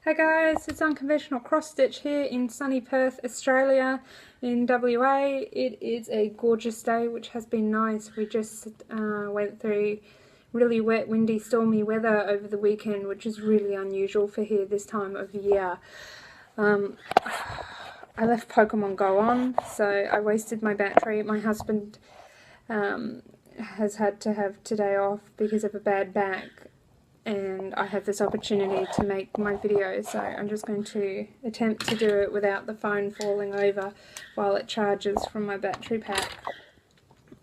Hey guys, it's Unconventional Cross Stitch here in sunny Perth, Australia, in WA. It is a gorgeous day, which has been nice. We just went through really wet, windy, stormy weather over the weekend, which is really unusual for here this time of year. I left Pokemon Go on, so I wasted my battery. My husband has had to have today off because of a bad back, and I have this opportunity to make my video, so I'm just going to attempt to do it without the phone falling over while it charges from my battery pack.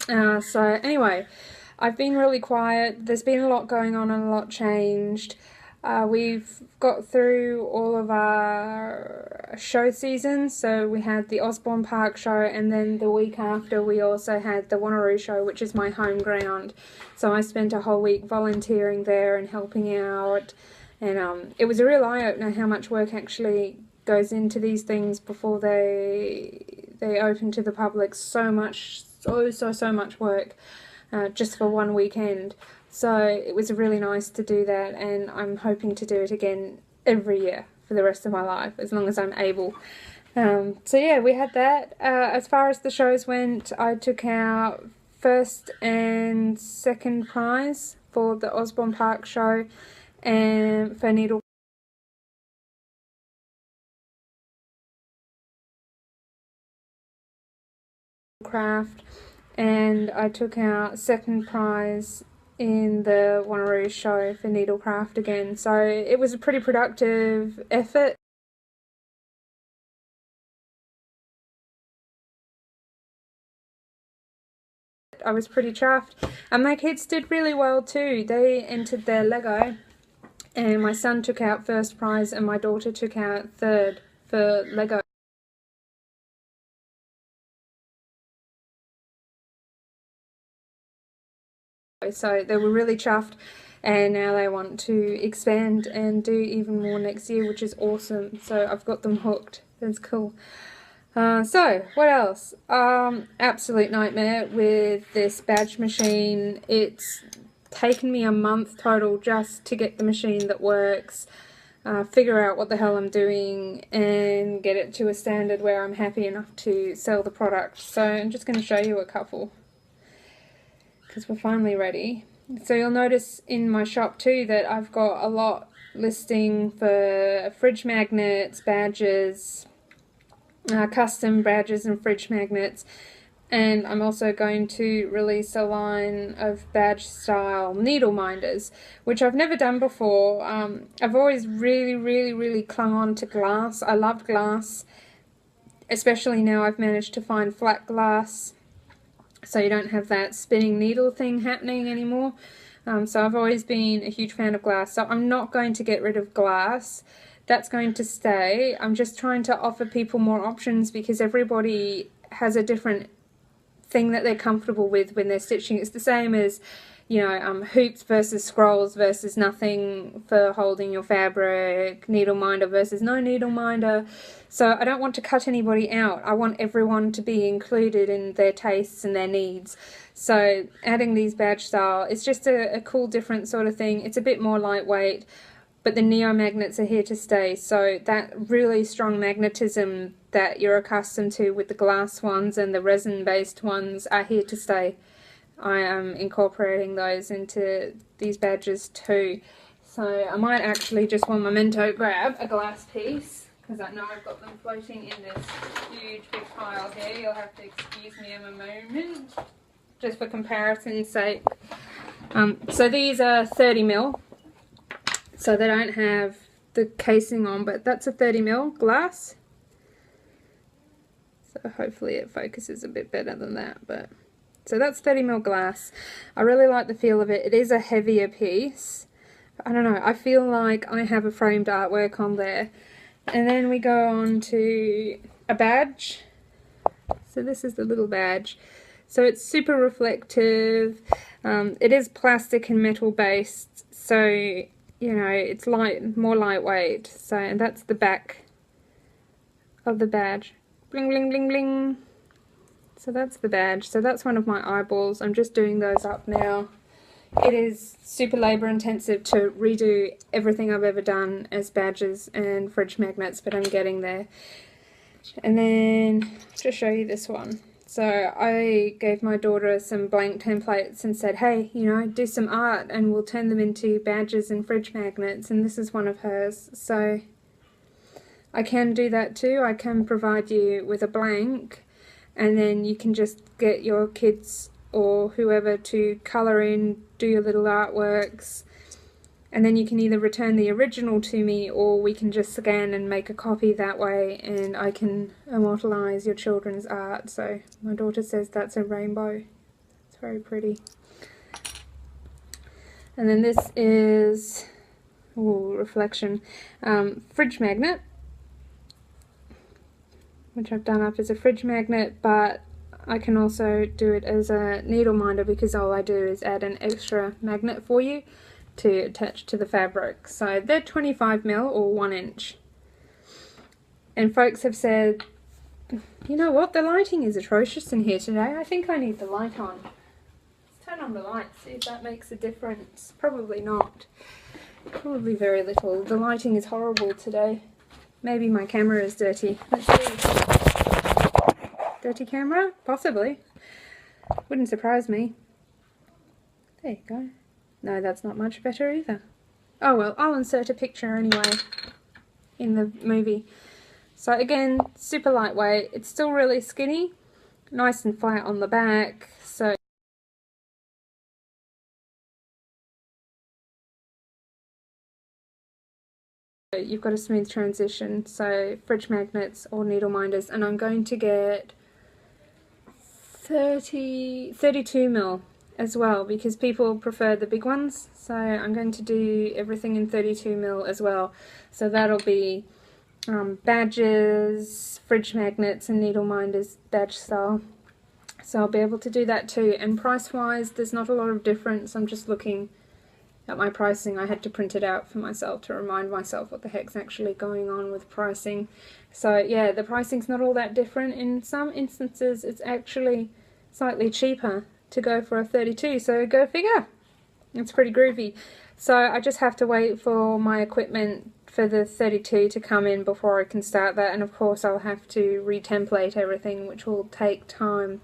So anyway, I've been really quiet. There's been a lot going on and a lot changed. We've got through all of our show seasons, so we had the Osborne Park show, and then the week after we also had the Wanneroo show, which is my home ground. So I spent a whole week volunteering there and helping out, and it was a real eye-opener how much work actually goes into these things before they open to the public. So much work just for one weekend. So it was really nice to do that, and I'm hoping to do it again every year for the rest of my life, as long as I'm able. So yeah, we had that. As far as the shows went, I took out first and second prize for the Osborne Park show and for needlecraft, and I took out second prize in the Wanneroo show for needlecraft again. So it was a pretty productive effort. I was pretty chuffed, and my kids did really well too. They entered their Lego, and my son took out first prize and my daughter took out third for Lego. So they were really chuffed, and now they want to expand and do even more next year, which is awesome. So I've got them hooked. That's cool. So what else? Absolute nightmare with this badge machine. It's taken me a month total just to get the machine that works, figure out what the hell I'm doing, and get it to a standard where I'm happy enough to sell the product. So I'm just going to show you a couple, because we're finally ready. So you'll notice in my shop too that I've got a lot listing for fridge magnets, badges, custom badges and fridge magnets, and I'm also going to release a line of badge style needle minders, which I've never done before. I've always really clung on to glass. I loved glass, especially now I've managed to find flat glass, so you don't have that spinning needle thing happening anymore. So I've always been a huge fan of glass, so I'm not going to get rid of glass. That's going to stay. I'm just trying to offer people more options, because everybody has a different thing that they're comfortable with when they're stitching. It's the same as, you know, hoops versus scrolls versus nothing for holding your fabric, needle minder versus no needle minder. So I don't want to cut anybody out. I want everyone to be included in their tastes and their needs. So adding these badge style, it's just a cool different sort of thing. It's a bit more lightweight, but the neo magnets are here to stay. So that really strong magnetism that you're accustomed to with the glass ones and the resin based ones are here to stay. I am incorporating those into these badges too. So I might actually just one memento grab a glass piece, because I know I've got them floating in this huge big pile here. You'll have to excuse me a moment, just for comparison's sake. So these are 30mm. So they don't have the casing on, but that's a 30mm glass. So hopefully it focuses a bit better than that. But so that's 30mm glass. I really like the feel of it. It is a heavier piece. I don't know, I feel like I have a framed artwork on there. And then we go on to a badge. So this is the little badge. So it's super reflective. It is plastic and metal based, so you know, it's more lightweight. So, and that's the back of the badge. Bling bling bling bling. So that's the badge. So that's one of my eyeballs. I'm just doing those up now it is super labor intensive to redo everything I've ever done as badges and fridge magnets, but I'm getting there. And then to show you this one. So I gave my daughter some blank templates and said, hey, you know, do some art and we'll turn them into badges and fridge magnets, and this is one of hers. So I can do that too. I can provide you with a blank, and then you can just get your kids or whoever to colour in, do your little artworks, and then you can either return the original to me or we can just scan and make a copy that way, and I can immortalise your children's art. So my daughter says that's a rainbow. It's very pretty. And then this is, ooh, reflection, fridge magnet, which I've done up as a fridge magnet, but I can also do it as a needle minder because all I do is add an extra magnet for you to attach to the fabric. So they're 25mm or 1 inch. And folks have said, you know what, the lighting is atrocious in here today. I think I need the light on. Let's turn on the light, see if that makes a difference. Probably not. Probably very little. The lighting is horrible today. Maybe my camera is dirty. Let's see. Dirty camera? Possibly. Wouldn't surprise me. There you go. No, that's not much better either. Oh well, I'll insert a picture anyway in the movie. So again, super lightweight. It's still really skinny, nice and flat on the back. So you've got a smooth transition. So fridge magnets or needle minders, and I'm going to get 32mm as well because people prefer the big ones. So I'm going to do everything in 32mm as well. So that'll be badges, fridge magnets and needle minders badge style. So I'll be able to do that too. And price wise there's not a lot of difference. I'm just looking at my pricing. I had to print it out for myself to remind myself what the heck's actually going on with pricing. So yeah, the pricing's not all that different. In some instances it's actually slightly cheaper to go for a 32, so go figure. It's pretty groovy. So I just have to wait for my equipment for the 32 to come in before I can start that, and of course I'll have to re-template everything, which will take time.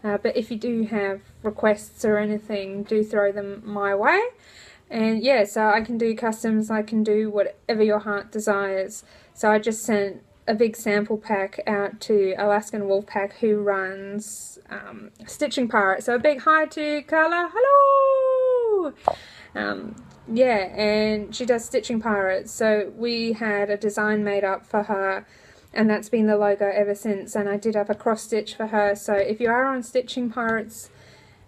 But if you do have requests or anything, do throw them my way. And yeah, so I can do customs, I can do whatever your heart desires. So I just sent a big sample pack out to Alaskan Wolfpack, who runs Stitching Pirate. So a big hi to Carla, hello! Yeah, and she does Stitching Pirates. So we had a design made up for her, and that's been the logo ever since. And I did up a cross stitch for her. So if you are on Stitching Pirates,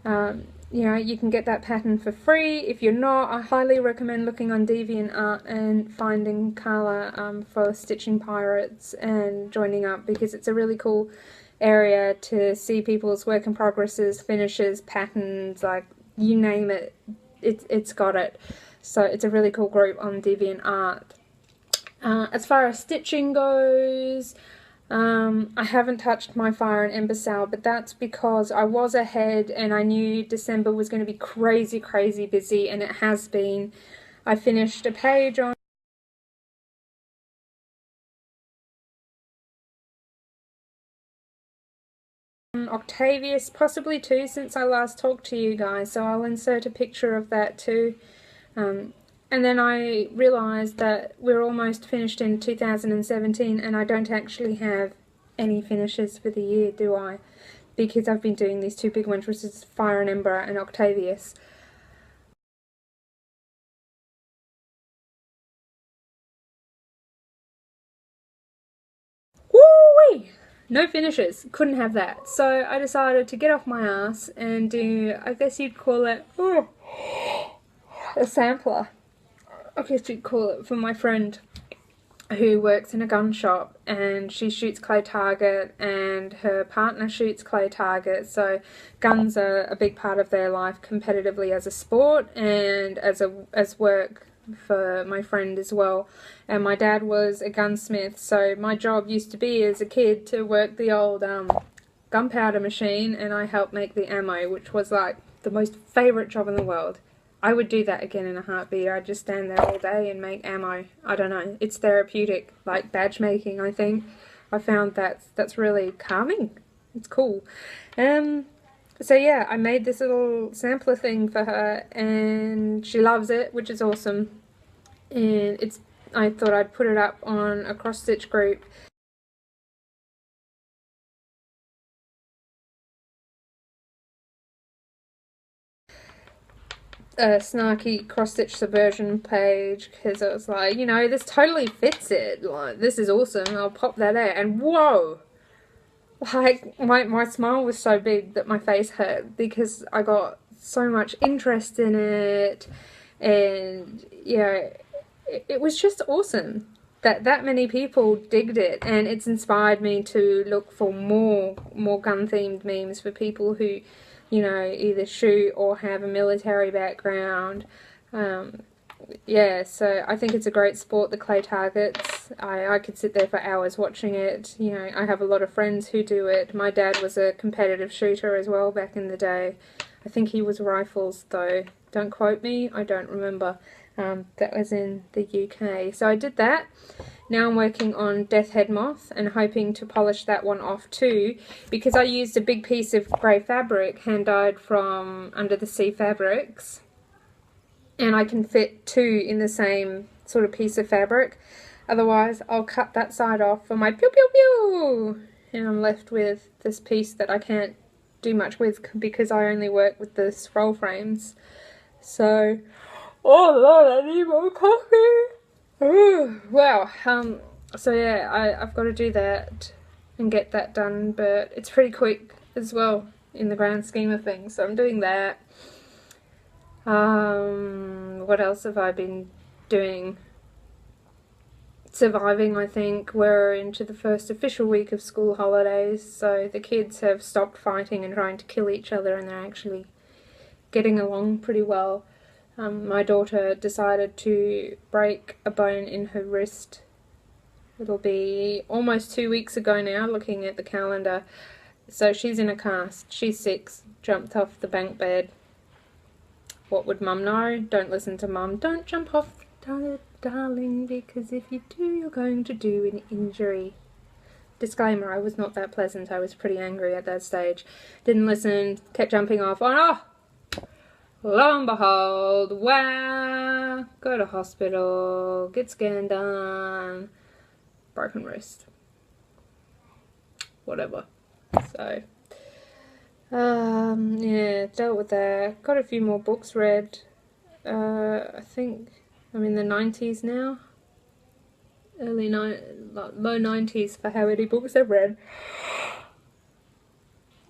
you know, you can get that pattern for free. If you're not, I highly recommend looking on DeviantArt and finding Carla for Stitching Pirates and joining up, because it's a really cool area to see people's work in progresses, finishes, patterns, like you name it, it's got it. So it's a really cool group on DeviantArt. As far as stitching goes, I haven't touched my Fire and Ember sale, but that's because I was ahead and I knew December was going to be crazy busy, and it has been. I finished a page on Octavius, possibly two, since I last talked to you guys, so I'll insert a picture of that too. And then I realised that we're almost finished in 2017 and I don't actually have any finishes for the year, do I? Because I've been doing these two big ones, which is Fire and Ember and Octavius. Woo-wee! No finishes. Couldn't have that. So I decided to get off my ass and do, I guess you'd call it, a sampler. I guess you'd call it, for my friend who works in a gun shop, and she shoots clay target and her partner shoots clay target. So guns are a big part of their life competitively as a sport and as work for my friend as well. And my dad was a gunsmith, so my job used to be as a kid to work the old gunpowder machine, and I helped make the ammo, which was like the most favourite job in the world. I would do that again in a heartbeat. I'd just stand there all day and make ammo. I don't know. It's therapeutic, like badge making, I think. I found that's really calming. It's cool. So yeah, I made this little sampler thing for her, and she loves it, which is awesome. And I thought I'd put it up on a cross stitch group. A snarky cross-stitch subversion page, because it was like, you know, this totally fits it, like, this is awesome, I'll pop that out, and whoa, like, my smile was so big that my face hurt, because I got so much interest in it, and, yeah, it was just awesome that many people digged it, and it's inspired me to look for more gun-themed memes for people who, you know, either shoot or have a military background. Yeah, so I think it's a great sport, the clay targets. I could sit there for hours watching it. You know, I have a lot of friends who do it. My dad was a competitive shooter as well back in the day. I think he was rifles though. Don't quote me, I don't remember. That was in the UK. So I did that. Now I'm working on Death Head Moth and hoping to polish that one off too, because I used a big piece of grey fabric hand dyed from Under the Sea Fabrics, and I can fit two in the same sort of piece of fabric. Otherwise I'll cut that side off for my pew pew pew, and I'm left with this piece that I can't do much with because I only work with the scroll frames. So, oh Lord, I need more coffee. Ooh, wow, so yeah, I've got to do that and get that done, but it's pretty quick as well in the grand scheme of things, so I'm doing that. What else have I been doing? Surviving, I think. We're into the first official week of school holidays, so the kids have stopped fighting and trying to kill each other, and they're actually getting along pretty well. My daughter decided to break a bone in her wrist. It'll be almost 2 weeks ago now, looking at the calendar. So she's in a cast. She's 6, jumped off the bank bed. What would Mum know? Don't listen to Mum. Don't jump off, darling, because if you do, you're going to do an injury. Disclaimer, I was not that pleasant. I was pretty angry at that stage. Didn't listen, kept jumping off. Oh no! Lo and behold, wow, go to hospital, get scanned done, broken wrist, whatever. So, yeah, dealt with that. Got a few more books read. I think I'm in the 90s now. Low 90s for how many books I've read.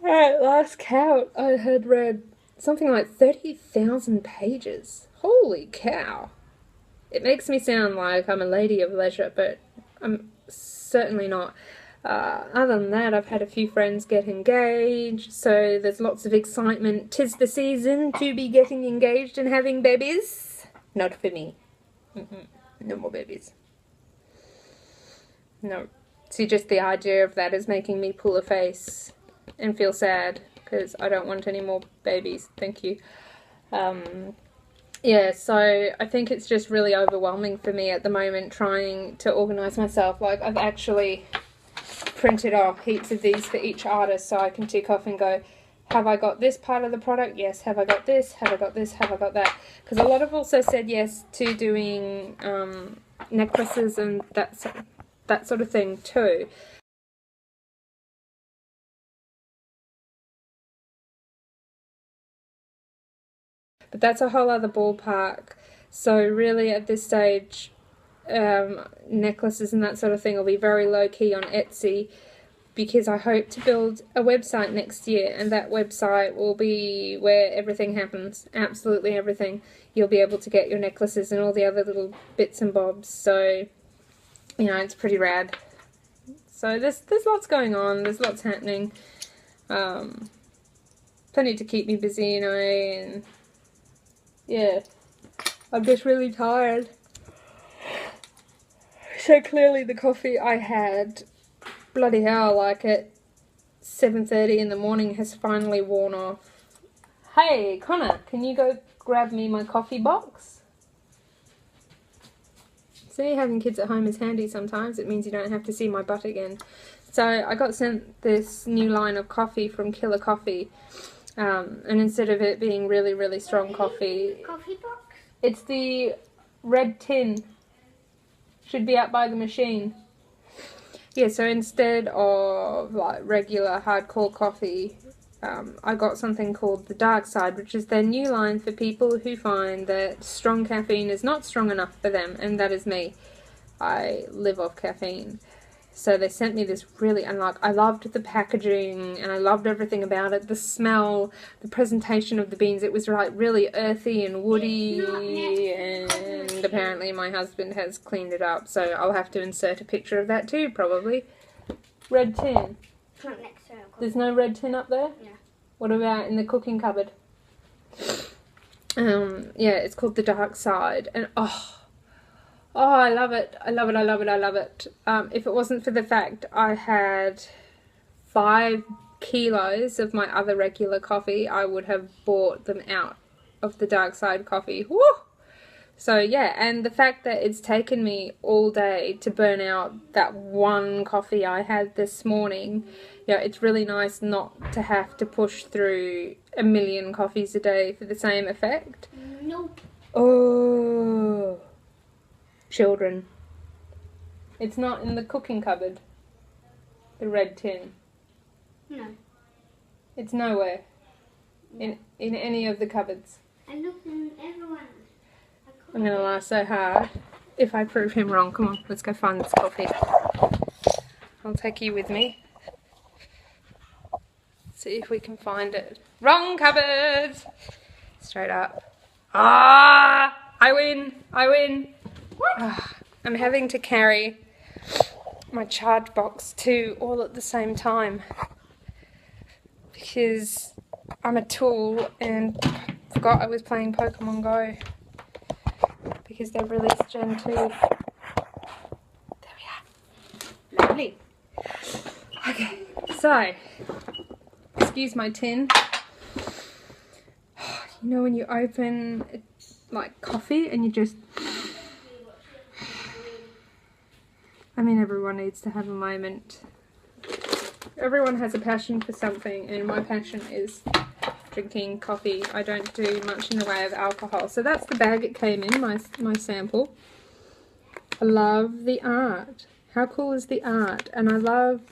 At last count, I had read something like 30,000 pages. Holy cow. It makes me sound like I'm a lady of leisure, but I'm certainly not. Other than that, I've had a few friends get engaged, so there's lots of excitement. 'Tis the season to be getting engaged and having babies. Not for me. No more babies. No. See, just the idea of that is making me pull a face and feel sad, because I don't want any more babies, thank you. Yeah, so I think it's just really overwhelming for me at the moment trying to organise myself. Like, I've actually printed off heaps of these for each artist so I can tick off and go, have I got this part of the product? Yes. Have I got this? Have I got this? Have I got that? Because a lot have also said yes to doing necklaces and that sort of thing too. But that's a whole other ballpark. So really at this stage, necklaces and that sort of thing will be very low-key on Etsy, because I hope to build a website next year, and that website will be where everything happens. Absolutely everything. You'll be able to get your necklaces and all the other little bits and bobs. So, you know, it's pretty rad. So there's lots going on. There's lots happening. Plenty to keep me busy, you know, and yeah, I'm just really tired. So clearly the coffee I had, bloody hell, like at 7:30 in the morning has finally worn off. Hey, Connor, can you go grab me my coffee box. See, having kids at home is handy sometimes. It means you don't have to see my butt again. So I got sent this new line of coffee from Killer Coffee. And instead of it being really, really strong coffee... Coffee box? It's the red tin. Should be out by the machine. Yeah, so instead of like regular hardcore coffee, I got something called the Dark Side, which is their new line for people who find that strong caffeine is not strong enough for them, and that is me. I live off caffeine. So they sent me this really, and like, I loved the packaging, and I loved everything about it. The smell, the presentation of the beans, it was like really earthy and woody, and apparently my husband has cleaned it up, so I'll have to insert a picture of that too, probably. Red tin. Not next to our coffee. There's no red tin up there? No. What about in the cooking cupboard? Yeah, it's called the Dark Side, and oh, I love it. I love it, I love it, I love it. If it wasn't for the fact I had 5 kilos of my other regular coffee, I would have bought them out of the Dark Side coffee. Woo! So yeah, and the fact that it's taken me all day to burn out that one coffee I had this morning, yeah, it's really nice not to have to push through a million coffees a day for the same effect. Nope. Oh, children. It's not in the cooking cupboard, the red tin. No. It's nowhere in any of the cupboards. I looked in everyone. I'm going to laugh so hard if I prove him wrong. Come on, let's go find this coffee. I'll take you with me. See if we can find it. Wrong cupboard! Straight up. Ah! I win! I win! What? I'm having to carry my charge box too all at the same time because I'm a tool and forgot I was playing Pokemon Go because they've released Gen 2. There we are. Lovely. Okay, so excuse my tin. You know when you open it, like coffee and you just... I mean, everyone needs to have a moment. Everyone has a passion for something, and my passion is drinking coffee. I don't do much in the way of alcohol. So that's the bag it came in, my sample. I love the art. How cool is the art? And I love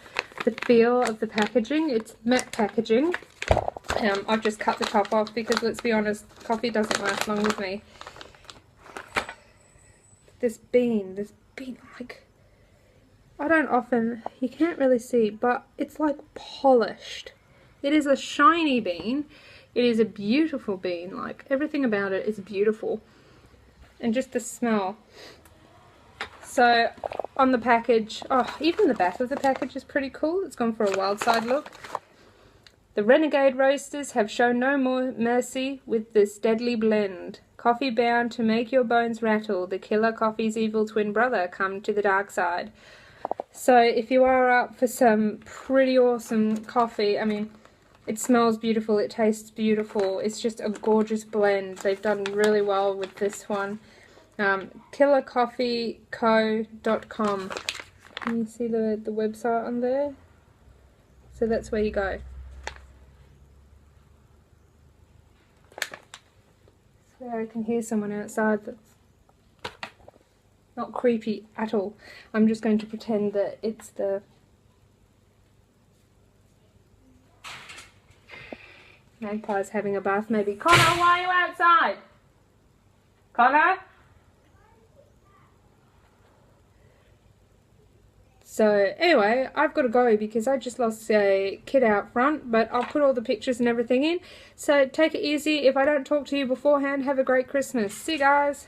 the feel of the packaging. It's matte packaging. I've just cut the top off because, let's be honest, coffee doesn't last long with me. This bean, like... I don't often, you can't really see, but it's like polished. It is a shiny bean. It is a beautiful bean. Like, everything about it is beautiful. And just the smell. So, on the package, oh, even the back of the package is pretty cool. It's gone for a wild side look. The renegade roasters have shown no more mercy with this deadly blend. Coffee bound to make your bones rattle. The Killer Coffee's evil twin brother come to the dark side. So if you are up for some pretty awesome coffee, I mean, it smells beautiful, it tastes beautiful, it's just a gorgeous blend. They've done really well with this one. killercoffeeco.com. Can you see the website on there? So that's where you go. So I can hear someone outside that's not creepy at all. I'm just going to pretend that it's the magpie's having a bath maybe. Connor, why are you outside? Connor? So anyway, I've got to go because I just lost a kid out front, but I'll put all the pictures and everything in. So take it easy. If I don't talk to you beforehand, have a great Christmas. See you guys.